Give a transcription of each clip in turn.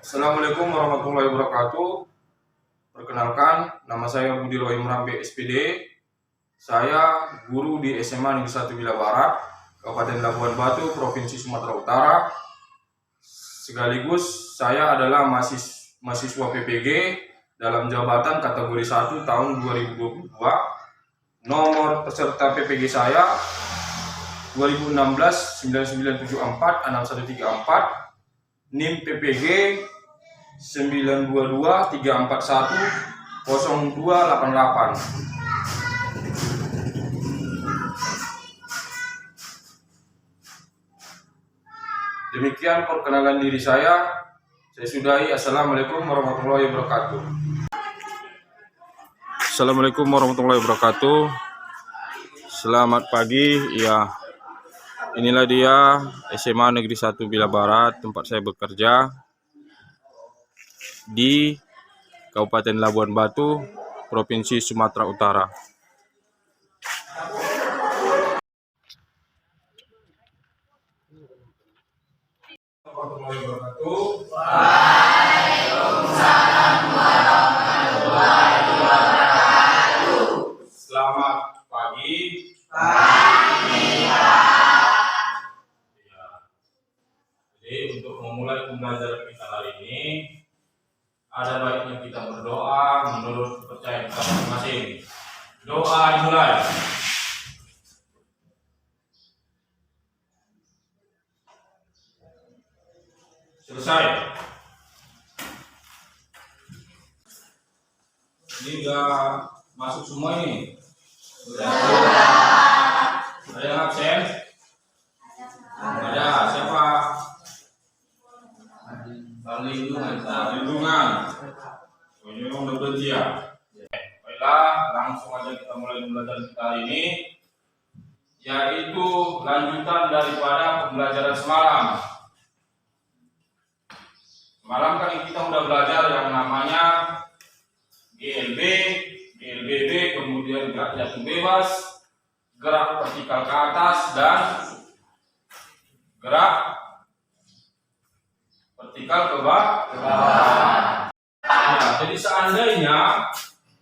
Assalamualaikum warahmatullahi wabarakatuh. Perkenalkan, nama saya Budi Roy Merambe SPD. Saya guru di SMA Negeri 1 Bila Barat, Kabupaten Labuan Batu, Provinsi Sumatera Utara. Sekaligus saya adalah mahasiswa PPG dalam jabatan kategori 1 tahun 2022. Nomor peserta PPG saya 2016 9974 6134. NIM PPG 922 341 0288. Demikian perkenalan diri saya. Saya sudahi. Assalamualaikum warahmatullahi wabarakatuh. Assalamualaikum warahmatullahi wabarakatuh. Selamat pagi. Ya, inilah dia SMA Negeri 1 Bila Barat, tempat saya bekerja di Kabupaten Labuan Batu, Provinsi Sumatera Utara. Waalaikumsalam warahmatullahi wabarakatuh. Selamat pagi. Jadi untuk memulai pembelajaran kita hari ini, ada baiknya kita berdoa menurut kepercayaan kita masing-masing. Doa dimulai. Selesai. Ini udah masuk semua ini. Ada yang absen? Ada. Siapa? Perlindungan. Ini udah berhenti ya. Baiklah, langsung aja kita mulai pembelajaran kita hari ini, yaitu lanjutan daripada pembelajaran semalam. Semalam kan kita udah belajar yang namanya GLB, GLBB, kemudian gerak jatuh bebas, gerak vertikal ke atas, dan gerak vertikal ke bawah. Nah, jadi seandainya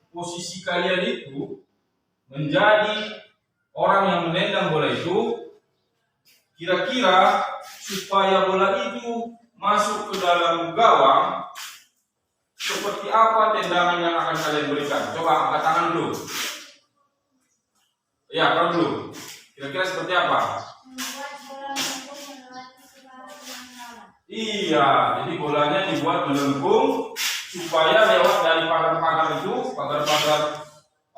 posisi kalian itu menjadi orang yang menendang bola itu, kira-kira supaya bola itu masuk ke dalam gawang, seperti apa tendangan yang akan kalian berikan? Coba angkat tangan dulu. Ya, kalau dulu. Kira-kira seperti apa? Iya, jadi bolanya dibuat melengkung supaya lewat dari pagar-pagar itu, pagar-pagar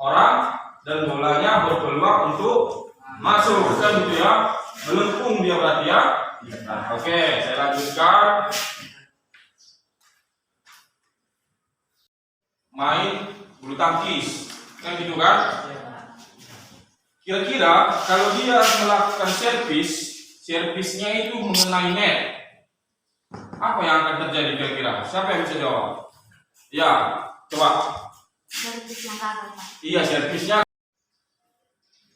orang, dan bolanya berpeluang untuk masuk, kan gitu ya? Melengkung dia berarti ya. Nah, oke, saya lanjutkan. Main bulu tangkis, kan gitu kan? Kira-kira kalau dia melakukan servisnya itu mengenai net, apa yang akan terjadi kira-kira? Siapa yang bisa jawab? Ya, coba. Servis yang kanan, Pak. Iya, servisnya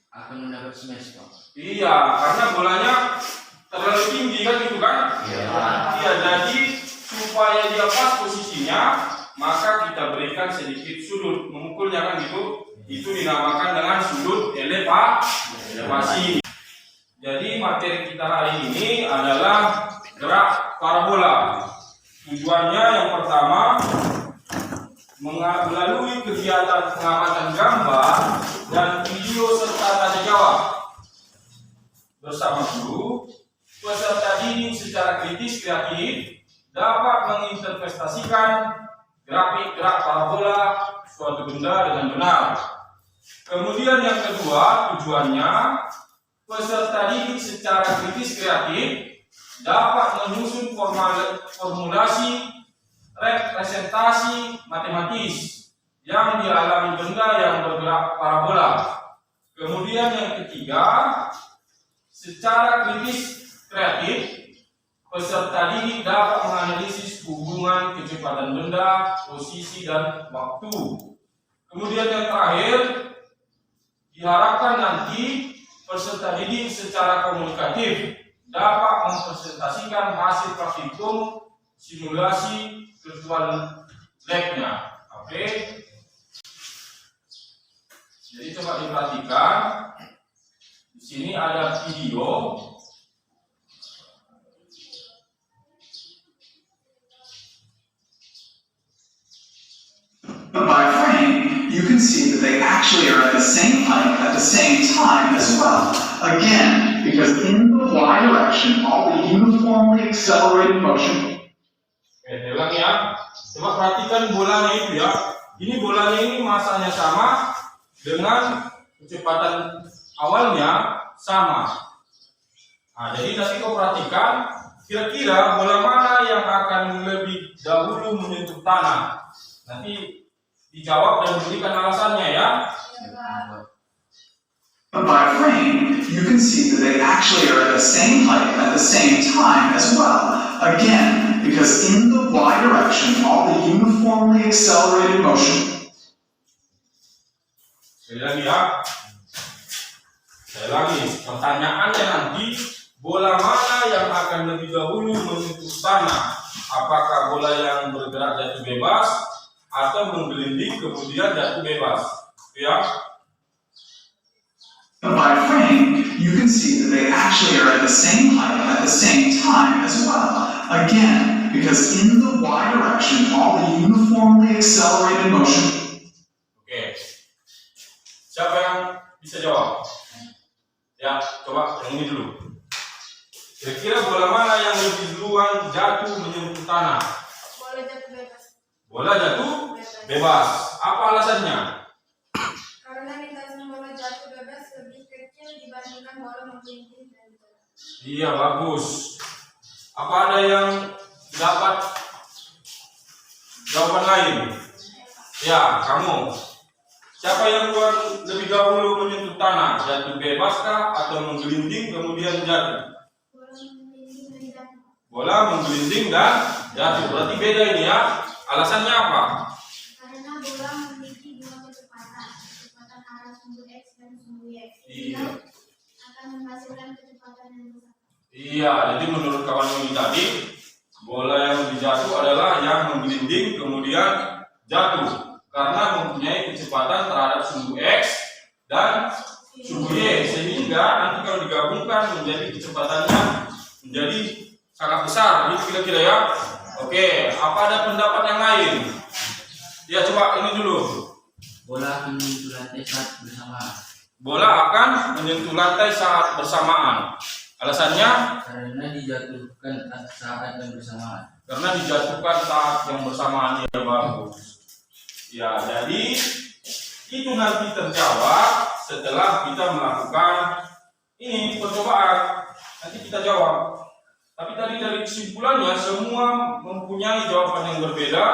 akan mendapat smash, Pak. iya, karena bolanya terlalu tinggi kan gitu kan? Iya, jadi supaya dia pas posisinya, maka kita berikan sedikit sudut memukulnya kan gitu. Itu dinamakan dengan sudut elevasi. Jadi materi kita hari ini adalah gerak parabola. Tujuannya yang pertama, melalui kegiatan pengamatan gambar dan video serta tanya jawab bersama guru, peserta didik secara kritis kreatif dapat menginterpretasikan grafik gerak parabola suatu benda dengan benar. Kemudian yang kedua, tujuannya peserta didik secara kritis kreatif dapat menyusun formulasi representasi matematis yang dialami benda yang bergerak parabola. Kemudian yang ketiga, secara kritis kreatif peserta didik dapat menganalisis hubungan kecepatan benda, posisi, dan waktu. Kemudian yang terakhir, diharapkan nanti peserta didik secara komunikatif dapat mempresentasikan hasil praktikum simulasi virtual lab-nya. Oke. Jadi coba diperhatikan. Di sini ada video. By frame, you can see that they actually are at the same height at the same time as well. Again, because in the y direction, all the uniformly accelerated motion. Oke, saya ulang ya. Coba perhatikan bolanya itu ya. Ini bolanya ini masanya sama dengan kecepatan awalnya sama. Nah, jadi nanti kau perhatikan kira-kira bola mana yang akan lebih dahulu menyentuh tanah. Nanti dijawab dan berikan alasannya ya. By frame, you can see that they actually are at the same height at the same time as well. Again, because in the y direction, all the uniformly accelerated motion. Sekali lagi ya. Sekali lagi, pertanyaannya nanti bola mana yang akan lebih dahulu menyentuh tanah? Apakah bola yang bergerak jatuh bebas atau menggelinding kemudian jatuh bebas? Ya. By frame, you can see that they actually are at the same height at the same time as well. Again, because in the y direction, all the uniformly accelerated motion. Oke. Siapa yang bisa jawab? Ya, coba yang ini dulu. Kira-kira bola mana yang lebih duluan jatuh menyentuh tanah? Bola jatuh bebas. Bola jatuh bebas. Apa alasannya? Karena lintasan bola jatuh bebas lebih kecil dibandingkan bola menggelinding dan bergerak. Iya, bagus. Apa ada yang dapat jawaban lain? Ya, kamu. Siapa yang lebih dahulu menyentuh tanah? Jatuh bebaskah atau menggelinding kemudian jatuh? Bola menggelinding dan jatuh. Bola menggelinding dan jatuh. Berarti beda ini ya. Alasannya apa? Karena bola memiliki dua kecepatan arah sumbu X dan sumbu Y. Iya. Akan menghasilkan kecepatan yang besar. Iya, jadi menurut kawan ini tadi, bola yang jatuh adalah yang menggelinding kemudian jatuh karena mempunyai kecepatan terhadap sumbu X dan sumbu Y, sehingga nanti kalau digabungkan menjadi kecepatannya menjadi sangat besar. Gitu kira-kira ya. Oke, apa ada pendapat yang lain? Ya, coba ini dulu. Bola akan menyentuh lantai saat bersamaan. Bola akan menyentuh lantai saat bersamaan. Alasannya? Karena dijatuhkan saat yang bersamaan. Karena dijatuhkan saat yang bersamaan. Ya, bagus. Ya, jadi itu nanti terjawab setelah kita melakukan ini percobaan. Nanti kita jawab. Tapi tadi dari kesimpulannya semua mempunyai jawaban yang berbeda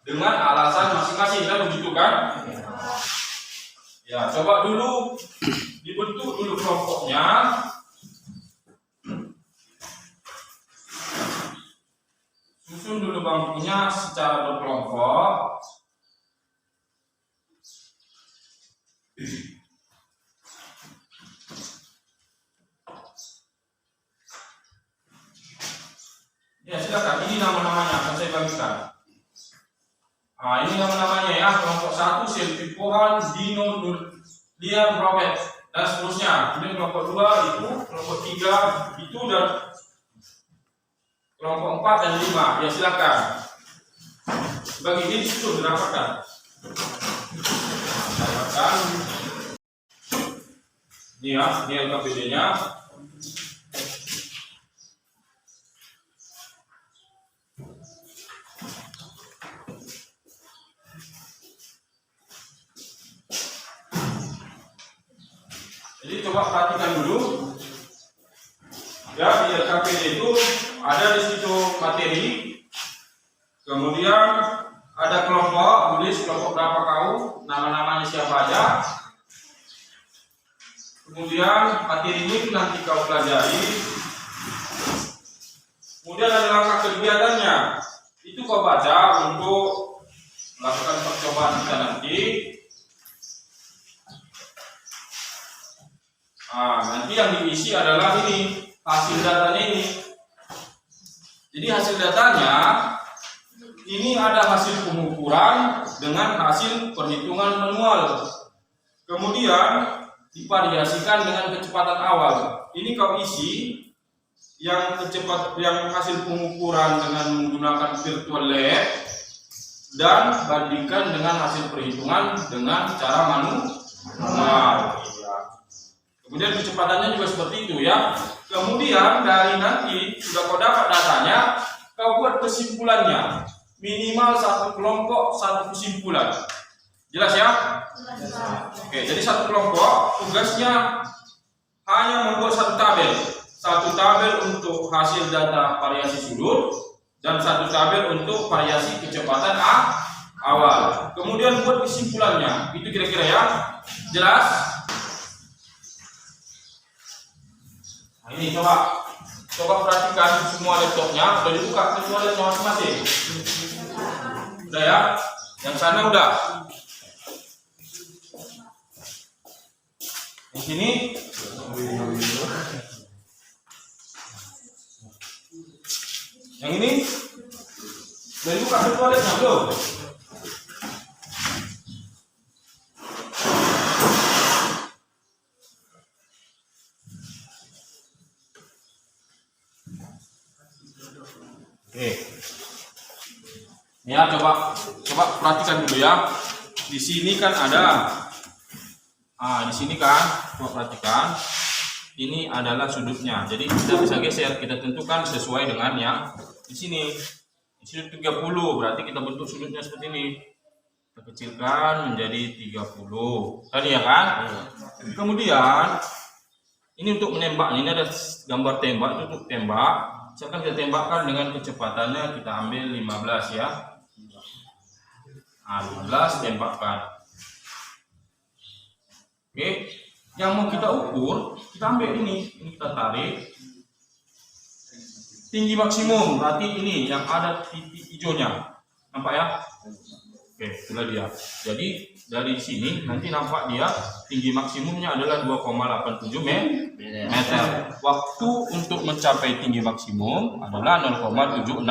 dengan alasan masing-masing, kan begitu kan? Ya, coba dulu dibentuk dulu kelompoknya. Susun dulu bangkunya secara berkelompok. Ya, silakan. Ini nama-namanya akan saya bagikan. Nah, ini nama-namanya ya. Kelompok 1 Selvi Pohan, Dino, Nurlian, Robert dan seterusnya. Kemudian kelompok 2 itu, kelompok 3 itu, dan kelompok 4 dan 5. Ya, silakan. Bagi ini disusun, dirapatkan. Dirapatkan. Ini ya, ini LKPD-nya. Jadi coba perhatikan dulu. Ya, di LKPD itu ada di situ materi. Kemudian ada kelompok, tulis kelompok berapa kau, nama-namanya siapa aja. Kemudian materi ini nanti kau pelajari. Kemudian ada langkah kegiatannya. Itu kau baca untuk melakukan percobaan kita nanti. Nah, nanti yang diisi adalah ini, hasil datanya ini. Jadi hasil datanya ini ada hasil pengukuran dengan hasil perhitungan manual. Kemudian divariasikan dengan kecepatan awal. Ini kau isi yang hasil pengukuran dengan menggunakan virtual lab dan bandingkan dengan hasil perhitungan dengan cara manual. Kemudian kecepatannya juga seperti itu ya. Kemudian dari nanti sudah kau dapat datanya, kau buat kesimpulannya. Minimal satu kelompok satu kesimpulan. Jelas ya? Oke, jadi satu kelompok tugasnya hanya membuat satu tabel. Satu tabel untuk hasil data variasi sudut dan satu tabel untuk variasi kecepatan awal. Kemudian buat kesimpulannya. Itu kira-kira ya. Jelas? Nah, ini coba perhatikan semua laptopnya. Sudah dibuka semua laptop masing-masing. Udah ya? Yang sana udah. Yang sini. Yang ini. Sudah dibuka semua laptopnya belum? Oke. Ya, coba perhatikan dulu ya. Di sini kan ada. Di sini kan, coba perhatikan. Ini adalah sudutnya. Jadi kita bisa geser, kita tentukan sesuai dengan yang di sini. Di sudut 30, berarti kita bentuk sudutnya seperti ini. Kita kecilkan menjadi 30. Tadi ya kan? Kemudian ini untuk menembak. Ini ada gambar tembak, itu untuk tembak. Misalkan kita tembakkan dengan kecepatannya kita ambil 15 ya. 15 tembakkan. Oke, yang mau kita ukur, kita ambil ini kita tarik. Tinggi maksimum, berarti ini yang ada titik hijaunya. Nampak ya? Oke, itulah dia. Jadi dari sini nanti nampak dia tinggi maksimumnya adalah 2,87 meter. Waktu untuk mencapai tinggi maksimum adalah 0,76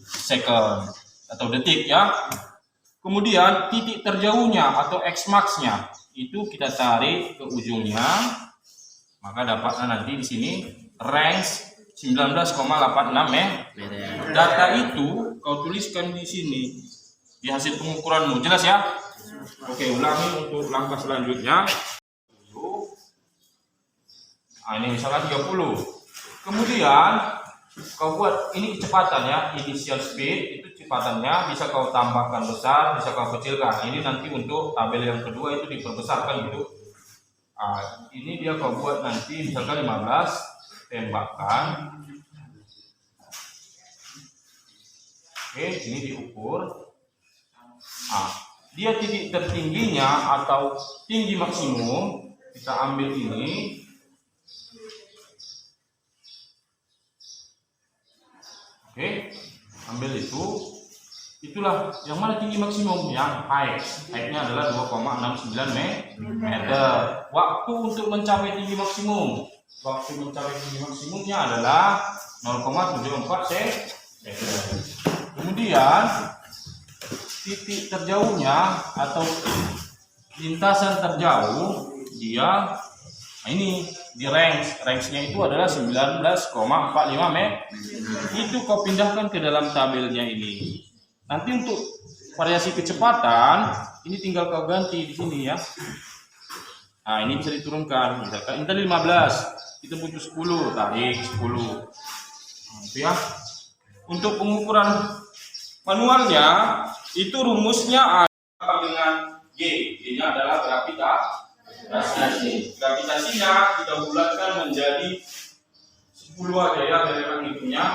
second atau detik ya. Kemudian titik terjauhnya atau X-max-nya itu kita tarik ke ujungnya, maka dapatnya nanti di sini range 19,86 meter. Data itu kau tuliskan di sini di hasil pengukuranmu, jelas ya? Oke, ulangi untuk langkah selanjutnya. Nah, ini misalnya 30. Kemudian kau buat ini kecepatan ya, initial speed itu kecepatannya bisa kau tambahkan besar, bisa kau kecilkan. Ini nanti untuk tabel yang kedua itu diperbesarkan gitu. Ini dia kau buat nanti misalkan 15 tembakkan. Oke, ini diukur. Dia titik tertingginya atau tinggi maksimum kita ambil ini. Oke, ambil itu. Itulah yang mana tinggi maksimum, yang height-nya adalah 2,69 meter. Waktu untuk mencapai tinggi maksimum, maksimumnya adalah 0,74 meter. Kemudian titik terjauhnya atau lintasan terjauh dia ini di range-nya itu adalah 19,45 meter. Itu kau pindahkan ke dalam tabelnya ini. Nanti untuk variasi kecepatan ini tinggal kau ganti di sini ya. Ini bisa diturunkan. Misalkan ini tadi 15, kita butuh 10, tarik 10. Itu ya. Untuk pengukuran manualnya itu rumusnya adalah dengan G. G-nya adalah gravitasi. Gravitasinya kita bulatkan menjadi 10 aja ya dari hitungnya.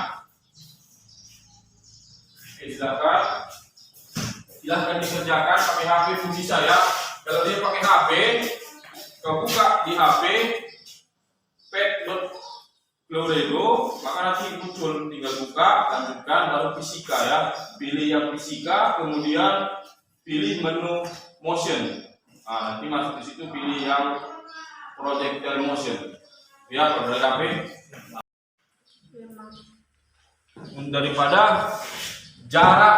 Silakan dikerjakan pakai HP pun bisa ya. Kalau dia pakai HP, kau buka di HP pet.loredo, maka nanti muncul, tinggal buka, lanjutkan, baru fisika ya. Pilih yang fisika, kemudian pilih menu motion. Nanti masuk di situ pilih yang projectile motion. Ya, kalau dari HP. daripada jarak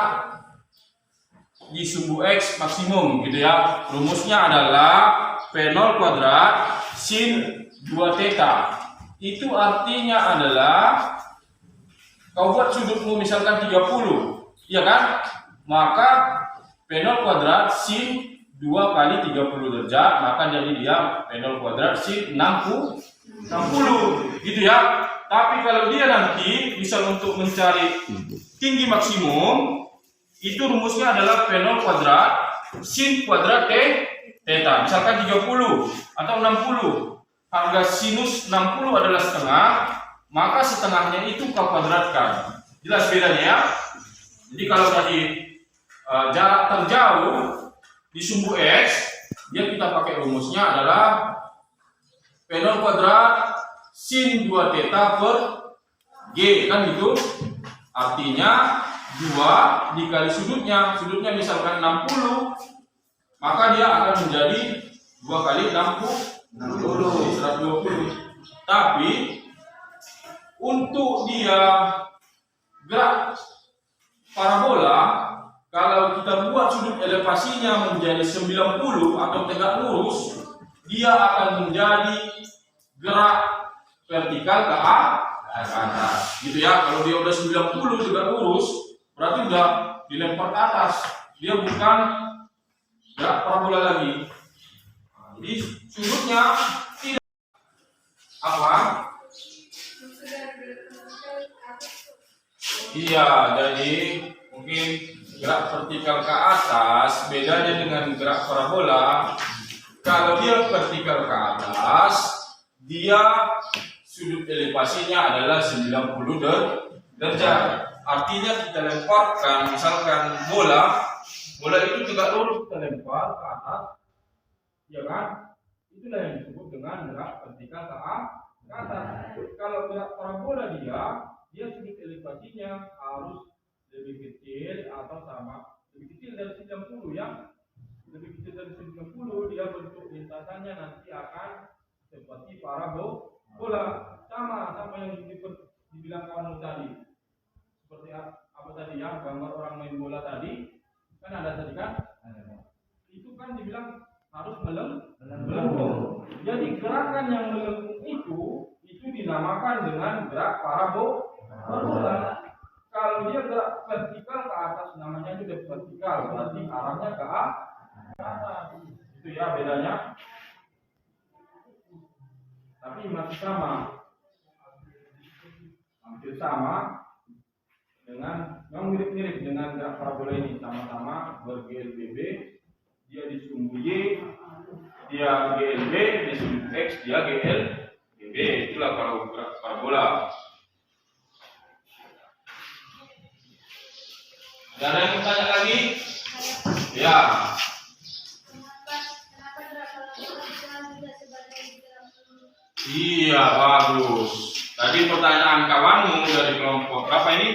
di sumbu X maksimum gitu ya. Rumusnya adalah P0 kuadrat sin 2 theta. Itu artinya adalah kau buat sudutmu misalkan 30, iya kan? Maka P0 kuadrat sin 2 kali 30 derajat, maka jadi dia P0 kuadrat sin 60 gitu ya. Tapi kalau dia nanti bisa untuk mencari tinggi maksimum, itu rumusnya adalah P0 kuadrat sin kuadrat theta. Misalkan 30 atau 60. Harga sinus 60 adalah setengah, maka setengahnya itu kau kuadratkan. Jelas bedanya ya? Jadi kalau tadi jarak terjauh di sumbu X, dia kita pakai rumusnya adalah P0 kuadrat sin 2 theta per G, kan gitu. Artinya 2 dikali sudutnya misalkan 60, maka dia akan menjadi 2 kali 60 120. Tapi untuk dia gerak parabola, kalau kita buat sudut elevasinya menjadi 90 atau tegak lurus, dia akan menjadi gerak vertikal ke atas gitu ya. Kalau dia udah 90 tegak lurus, berarti udah dilempar ke atas, dia bukan gerak parabola lagi. Jadi sudutnya tidak apa? Iya, jadi mungkin gerak vertikal ke atas. Bedanya dengan gerak parabola, kalau dia vertikal ke atas, dia sudut elevasinya adalah 90 derajat. Artinya kita lemparkan, misalkan bola itu tegak lurus, kita lempar ke atas, ya kan? Itulah yang disebut dengan gerak vertikal ke atas. Kalau gerak parabola dia sudut elevasinya harus lebih kecil atau sama, lebih kecil dari 90 ya. Lebih kecil dari 90, dia bentuk lintasannya nanti akan seperti parabola, sama yang dibilang kawan tadi. Seperti apa tadi ya, gambar orang main bola tadi kan ada tadi kan? Itu kan dibilang harus melengkung. Jadi gerakan yang melengkung itu dinamakan dengan gerak parabola. Kalau dia gerak vertikal ke atas, namanya juga vertikal, berarti arahnya ke atas. Itu ya bedanya. Tapi masih sama, hampir sama dengan yang mirip-mirip dengan gerak parabola ini, sama-sama ber-GLBB. Dia di sumbu Y, dia GLB, di sumbu X, dia GLB. Itulah kalau gerak parabola. Ada yang bertanya lagi? Ya. Kenapa gerak parabola tidak sebagai gerak lurus? Iya, bagus. Tadi pertanyaan kawanmu dari kelompok berapa ini?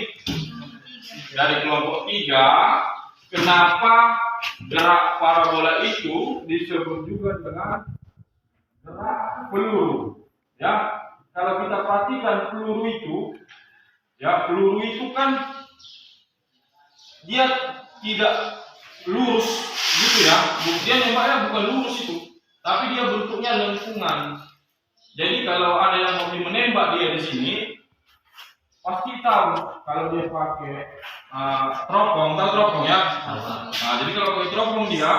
Dari kelompok 3. Kenapa gerak parabola itu disebut juga dengan gerak peluru? Ya, kalau kita perhatikan peluru itu, ya peluru itu kan dia tidak lurus gitu ya. Dia nembaknya bukan lurus itu, tapi dia bentuknya lengkungan. Jadi kalau ada yang mau menembak dia di sini, pasti tahu kalau dia pakai teropong, tahu teropong ya? Nah, jadi kalau pakai teropong dia,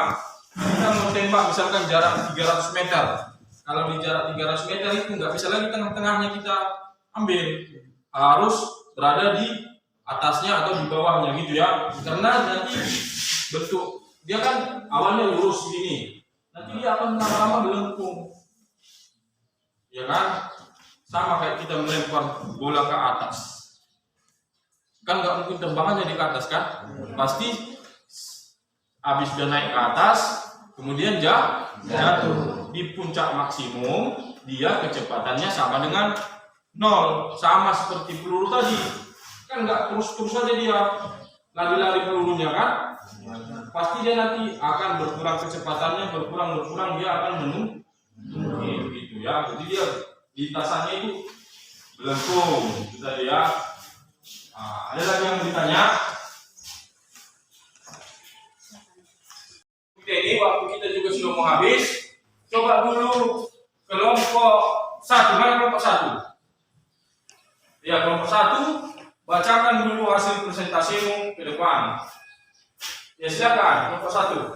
kita mau tembak misalkan jarak 300 meter. Kalau di jarak 300 meter itu nggak bisa lagi tengah-tengahnya kita ambil, harus berada di atasnya atau di bawahnya gitu ya. Karena nanti bentuk dia kan awalnya lurus gini, nanti dia akan lama-lama melengkung, ya kan? Sama kayak kita melempar bola ke atas, kan nggak mungkin tembakannya di atas kan? Pasti habis udah naik ke atas, kemudian jatuh. Di puncak maksimum dia kecepatannya sama dengan 0, sama seperti peluru tadi. Kan nggak terus-terus aja dia lari-lari pelurunya kan? Pasti dia nanti akan berkurang kecepatannya, berkurang dia akan menunggu gitu ya. Jadi dia lintasannya itu melengkung, gitu ya. Nah, ada lagi yang mau ditanya? Oke, ini waktu kita juga sudah mau habis. Coba dulu kelompok 1, mana kelompok 1? Ya, kelompok 1, bacakan dulu hasil presentasimu ke depan. Ya, silakan kelompok 1.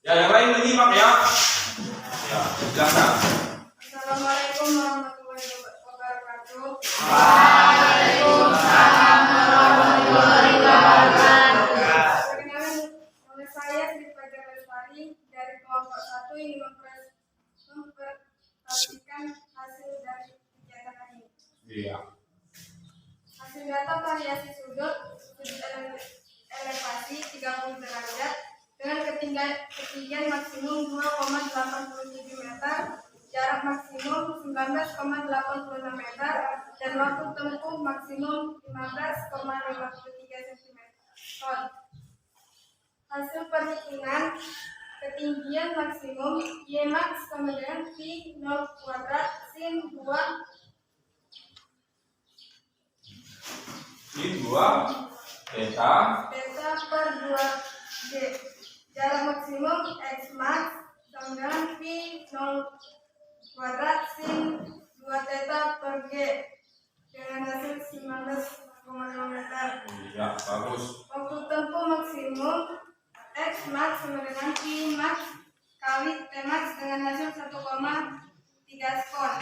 Ya, yang lain menyimak ya. Ya, silakan. Assalamualaikum warahmatullahi wabarakatuh. Waalaikumsalam warahmatullahi wabarakatuh. Perkenalkan, nama saya Sri Fajar Lestari dari kelompok 1 ingin mempresentasikan hasil dari kegiatan ini. Iya. Hasil data variasi sudut elevasi 30 derajat dengan ketinggian maksimum 2,87 meter, jarak maksimum 19,86 meter, dan waktu tempuh maksimum 15,53 cm. Hasil perhitungan ketinggian maksimum Y max sama dengan Pi 0 kuadrat sin 2 theta per 2G. Jarak maksimum X max sama dengan Pi 0 kuadrat sin 2 theta per G dengan hasil 19,5 meter. Ya, bagus. Waktu tempuh maksimum X max sama dengan Pi max kali T max dengan hasil 1,3 sekon.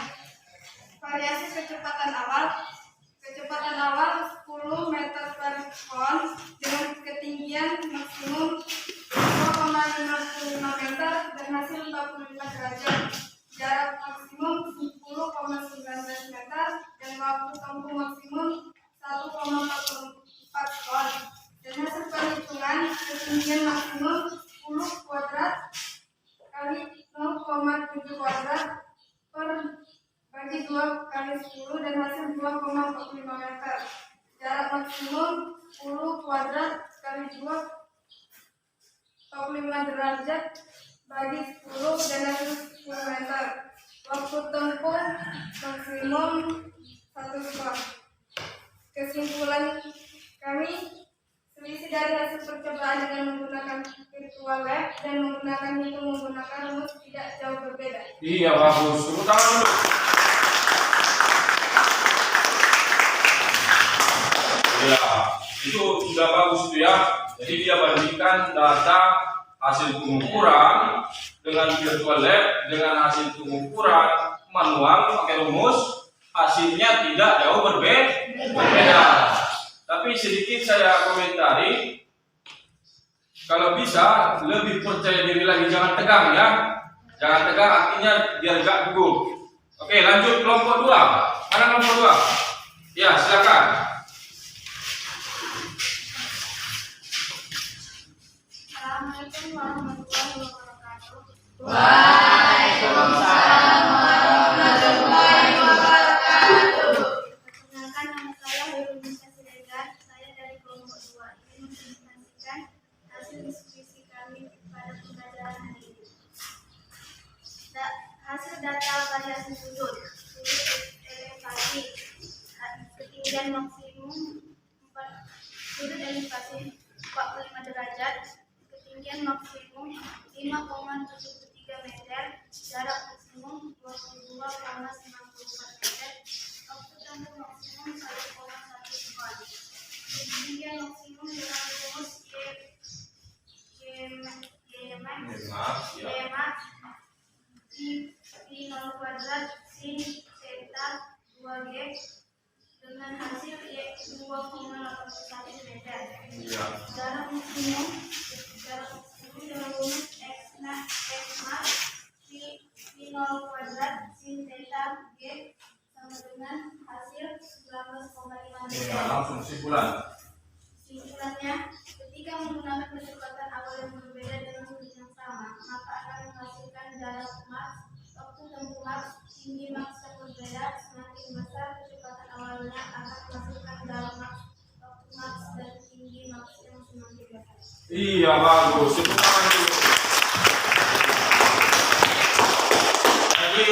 Variasi kecepatan awal 10 meter per sekon dengan ketinggian maksimum 2,55 meter dan hasil 45 derajat. Jarak maksimum 10,19 meter dan waktu tempuh maksimum 1,44 sekon. Dan hasil perhitungan ketinggian maksimum 10 kuadrat kali 0,7 kuadrat per bagi 2 kali 10 dan hasil 2,45 meter. Jarak maksimum 10 kuadrat kali 2,45 derajat bagi 10 dan hasil 10 meter. Waktu tempuh maksimum 1 sekon. Kesimpulan kami, selisih dari hasil percobaan dengan menggunakan virtual lab dan menggunakan hitung menggunakan rumus tidak jauh berbeda. Iya, bagus. Tepuk tangan dulu. Ya, itu sudah bagus itu ya. Jadi dia bandingkan data hasil pengukuran dengan virtual lab dengan hasil pengukuran manual pakai rumus, hasilnya tidak jauh berbeda. Tapi sedikit saya komentari, kalau bisa lebih percaya diri lagi, jangan tegang ya. Jangan tegang, artinya biar gak gugup. Oke, lanjut kelompok 2. Mana kelompok 2? Ya, silakan. Assalamualaikum warahmatullahi wabarakatuh. Waalaikumsalam warahmatullahi wabarakatuh. Perkenalkan, nama saya Wirunisa Siregar. Saya dari kelompok 2 ingin mempresentasikan hasil diskusi kami pada pembelajaran hari ini. Hasil data variasi sudut elevasi ketinggian maksimum sudut elevasi 45 derajat, ketinggian maksimum 5,73 meter, jarak maksimum 22,94 meter, waktu tempuh maksimum 1,1 sekon. Ketinggian maksimum dengan rumus Y max Pi 0 kuadrat sin theta 2G dengan hasil Y 2,81 meter. Jarak maksimum dengan rumus X max Pi 0 kuadrat sin theta G sama dengan hasil 19,5 meter. Langsung kesimpulan. Kesimpulannya, ketika menggunakan kecepatan awal yang berbeda dengan sudut yang sama, maka akan menghasilkan jarak max, waktu tempuh max, tinggi max yang berbeda. Semakin besar kecepatan awalnya akan menghasilkan jarak max, waktu max, dan tinggi max yang semakin besar. Iya, bagus. Tepuk tangan dulu. Jadi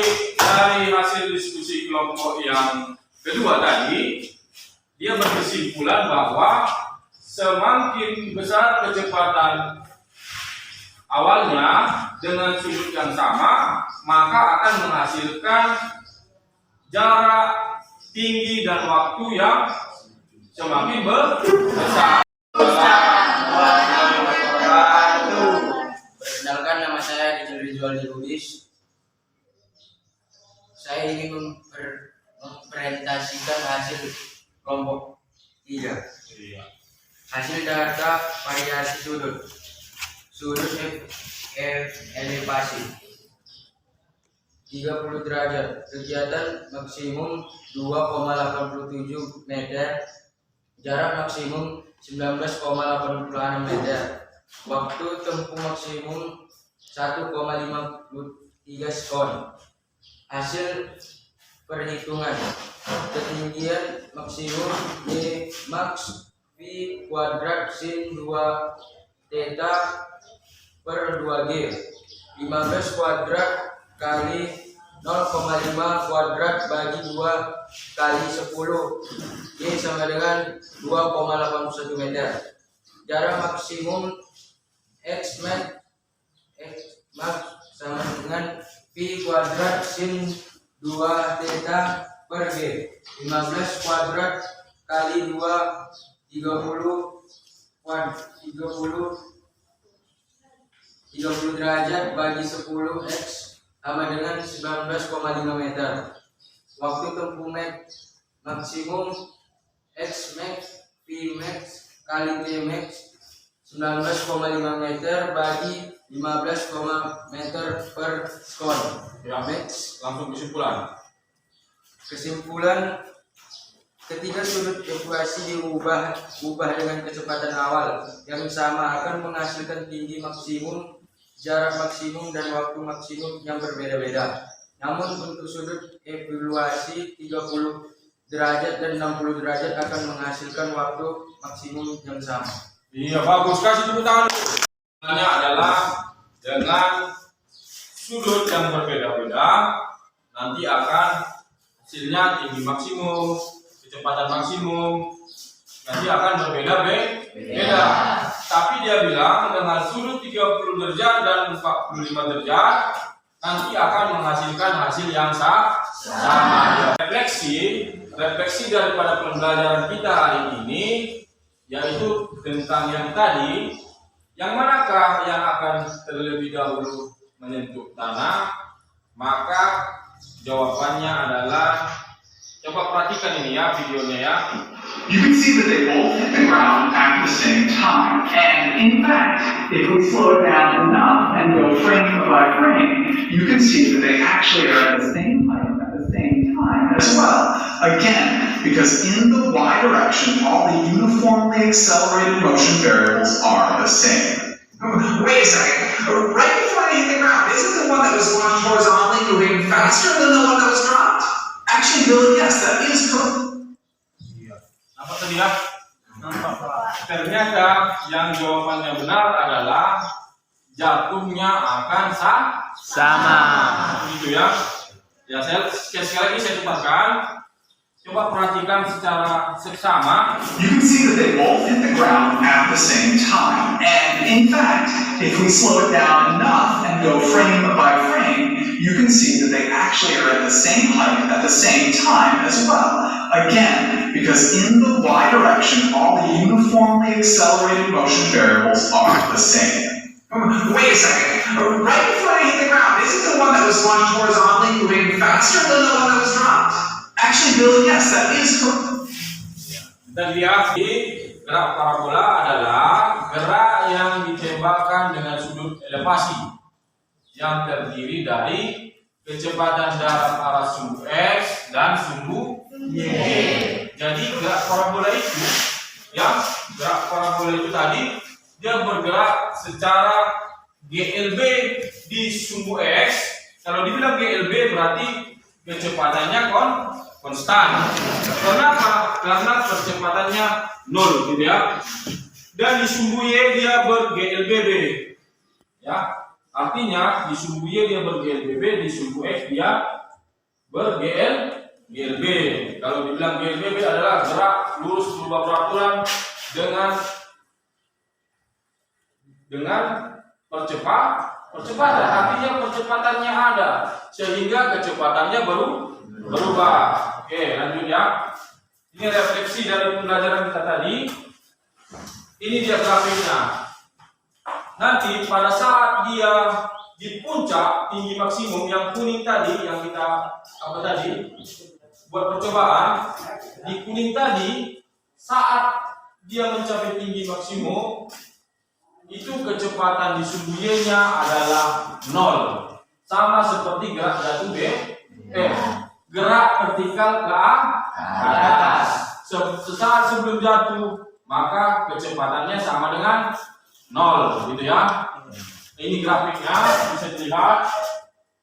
dari hasil diskusi kelompok yang kedua tadi, dia berkesimpulan bahwa semakin besar kecepatan awalnya dengan sudut yang sama, maka akan menghasilkan jarak tinggi dan waktu yang semakin besar. Perkenalkan, nama saya Rizal Lubis. Saya ingin mempresentasikan hasil kelompok 3. Hasil data variasi sudut elevasi 30 derajat, kegiatan maksimum 2,87 meter, jarak maksimum 19,86 meter, waktu tempuh maksimum 1,53 sekon. Hasil perhitungan ketinggian maksimum Y max V kuadrat sin 2 theta per 2G 15 kuadrat kali 0,5 kuadrat bagi 2 kali 10 Y sama dengan 2,81 meter. Jarak maksimum X max sama dengan V kuadrat sin 2 theta per G 15 kuadrat kali 2 30 derajat bagi 10 X sama dengan 19,5 meter. Waktu tempuh maksimum X max V max kali T max 19,5 meter bagi 15, meter per sekon. Ya, Max. langsung kesimpulan. Kesimpulan, ketika sudut evaluasi diubah dengan kecepatan awal yang sama akan menghasilkan tinggi maksimum, jarak maksimum, dan waktu maksimum yang berbeda-beda. Namun untuk sudut evaluasi 30 derajat dan 60 derajat akan menghasilkan waktu maksimum yang sama. Iya, bagus, kasih tepuk tangan. Ini adalah dengan sudut yang berbeda-beda, nanti akan hasilnya tinggi maksimum, kecepatan maksimum, nanti akan berbeda-beda. Tapi dia bilang dengan sudut 30 derajat dan 45 derajat, nanti akan menghasilkan hasil yang sama. Refleksi daripada pembelajaran kita hari ini, yaitu tentang yang tadi, yang manakah yang akan terlebih dahulu menyentuh tanah, maka jawabannya adalah, coba perhatikan ini ya videonya ya. You can see that they both hit the ground at the same time. And in fact, if we slow it down enough and go frame by frame, you can see that they actually are at the same height at the same time as well. Again, because in the y direction, all the uniformly accelerated motion variables are the same. Wait a second. Right before they hit the ground, isn't the one that was launched horizontally moving faster than the one that was dropped? Actually, Bill, yes, that is correct. Apa tadi ya? Ternyata yang jawabannya benar adalah jatuhnya akan sama. Gitu ya. Ya, sekali lagi saya tekankan. Coba perhatikan secara seksama. You can see that they both hit the ground at the same time. And in fact, if we slow it down enough and go frame by frame, you can see that they actually are at the same height at the same time as well. Again, because in the y direction, all the uniformly accelerated motion variables are the same. Wait a second. Right before they hit the ground, isn't the one that was launched horizontally moving faster than the one that was dropped? Actually, Bill, yes, that is correct. Dan lihat di gerak parabola adalah gerak yang ditembakkan dengan sudut elevasi yang terdiri dari kecepatan dalam arah sumbu X dan sumbu Y. Jadi gerak parabola itu, ya, gerak parabola itu tadi dia bergerak secara GLB di sumbu X. Kalau dibilang GLB berarti kecepatannya konstan. Kenapa? Karena kecepatannya 0, gitu ya. Dan di sumbu Y dia ber-GLBB. Ya. Artinya di sumbu Y dia ber-GLBB, di sumbu X dia GLB. Kalau dibilang GLB adalah gerak lurus berubah peraturan dengan percepatan. Artinya percepatannya ada sehingga kecepatannya berubah. Oke, lanjut ya. Ini refleksi dari pembelajaran kita tadi. Ini dia grafiknya. Nanti pada saat dia di puncak tinggi maksimum yang kuning tadi, yang kita buat percobaan, di kuning tadi saat dia mencapai tinggi maksimum itu kecepatan di sumbu Y-nya adalah 0, sama seperti gerak jatuh gerak vertikal ke atas. Sesaat sebelum jatuh maka kecepatannya sama dengan 0, gitu ya. Ini grafiknya bisa dilihat.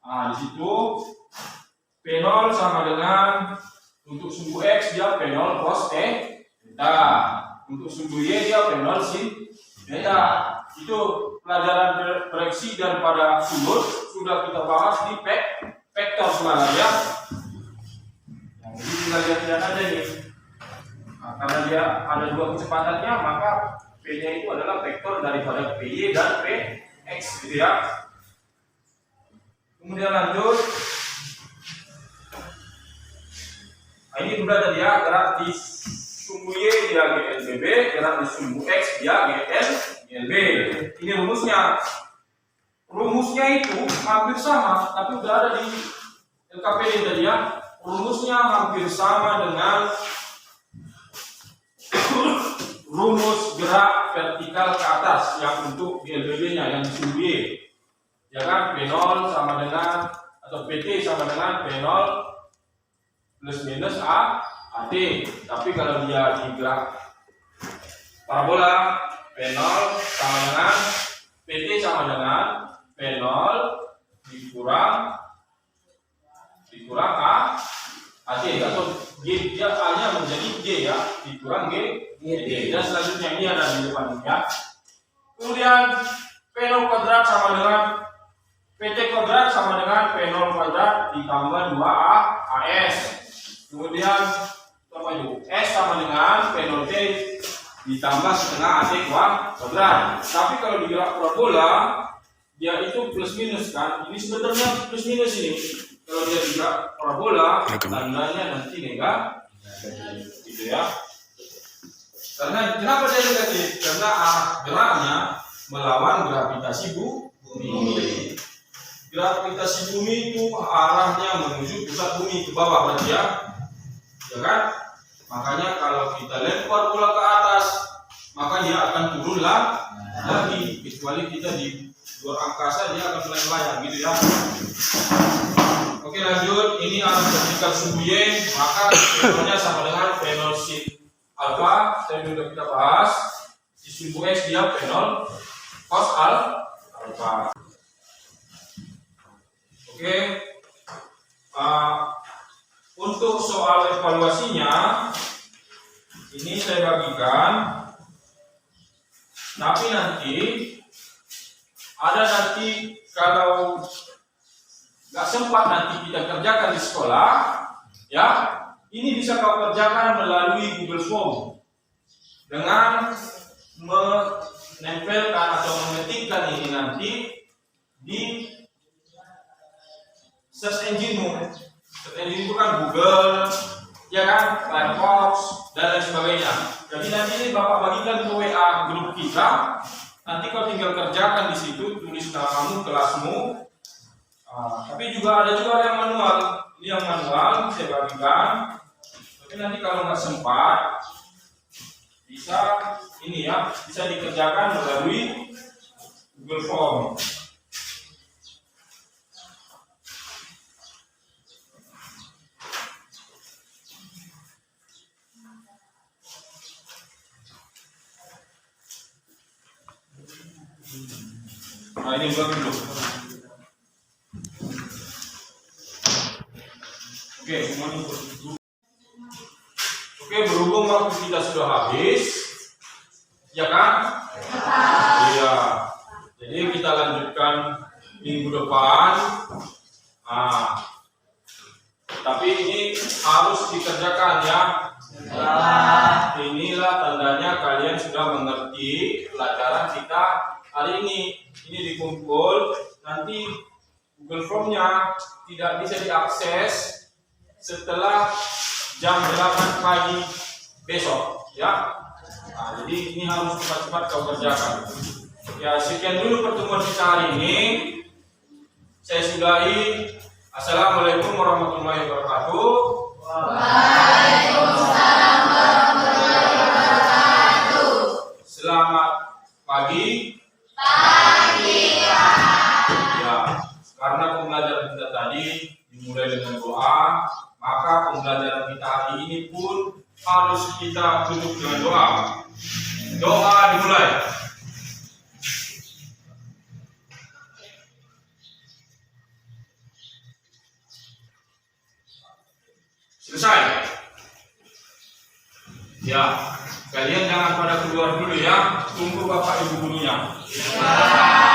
Nah, di situ P0 sama dengan untuk sumbu X dia P0 cos theta, untuk sumbu Y dia P0 sin theta. Itu pelajaran proyeksi daripada sudut sudah kita bahas di vektor semalam ya. Nah, jadi tinggal lihat aja nih. Nah, karena dia ada dua kecepatannya maka P-nya itu adalah vektor daripada PY dan PX, gitu ya. Kemudian lanjut. Nah, ini sudah tadi ya, gerak di sumbu Y dia GLB, gerak di sumbu X dia GLB. Ini rumusnya. Rumusnya itu hampir sama, tapi sudah ada di LKPD tadi ya. Rumusnya hampir sama dengan rumus gerak vertikal ke atas yang untuk GLB-nya yang di sumbu Y. Ya kan, P0 sama dengan atau PT sama dengan P0 plus minus AT. Tapi kalau dia di gerak parabola, P0 sama dengan PT sama dengan P0 dikurang AT atau G, dia A-nya menjadi G ya, dikurang G. Dan selanjutnya ini ada di depan ya. Kemudian P0 kuadrat sama dengan PT kuadrat sama dengan P0 kuadrat ditambah 2AS. Kemudian apa itu? S sama dengan P0T ditambah setengah AT kuadrat. Tapi kalau di gerak parabola dia itu plus minus kan. Ini sebenarnya plus minus ini. Kalau dia di gerak parabola tandanya nanti negatif, gitu ya. Karena kenapa dia negatif? Karena arah geraknya melawan gravitasi bumi. Gravitasi bumi itu arahnya menuju pusat bumi ke bawah berarti ya kan? Makanya kalau kita lempar bola ke atas, maka dia akan turun lagi. Kecuali kita di luar angkasa dia akan melayang gitu ya. Oke lanjut, ini arah vertikal sumbu Y, maka P0-nya sama dengan P0 sin alfa. Saya sudah kita bahas di sumbu X dia P0 cos alfa. Oke, untuk soal evaluasinya ini saya bagikan, tapi nanti kalau nggak sempat nanti kita kerjakan di sekolah, ya ini bisa kau kerjakan melalui Google Form dengan menempelkan atau mengetikkan ini nanti di search engine-mu. Search engine itu kan Google, ya kan, Firefox dan lain sebagainya. Jadi nanti ini Bapak bagikan ke WA grup kita. Nanti kau tinggal kerjakan di situ, tulis namamu, kelasmu. Tapi juga ada yang manual. Ini yang manual saya bagikan. Tapi nanti kalau nggak sempat, bisa ini ya, bisa dikerjakan melalui Google Form. Nah ini buat dulu. Oke, semuanya dulu. Oke, berhubung waktu kita sudah habis, ya kan? Iya. Jadi kita lanjutkan minggu depan. kerjakan ya. Inilah tandanya kalian sudah mengerti pelajaran kita hari ini. Ini dikumpul, nanti Google Form-nya tidak bisa diakses setelah jam 8 pagi besok ya. Nah, jadi ini harus cepat-cepat kau kerjakan. Ya, sekian dulu pertemuan kita hari ini. Saya sudahi. Assalamualaikum warahmatullahi wabarakatuh. Waalaikumsalam warahmatullahi wabarakatuh. Selamat pagi. Ya, karena pembelajaran kita tadi dimulai dengan doa, maka pembelajaran kita hari ini pun harus kita tutup dengan doa. Doa dimulai. Selesai. Ya, kalian jangan pada keluar dulu ya. Tunggu Bapak Ibu gurunya. Ya.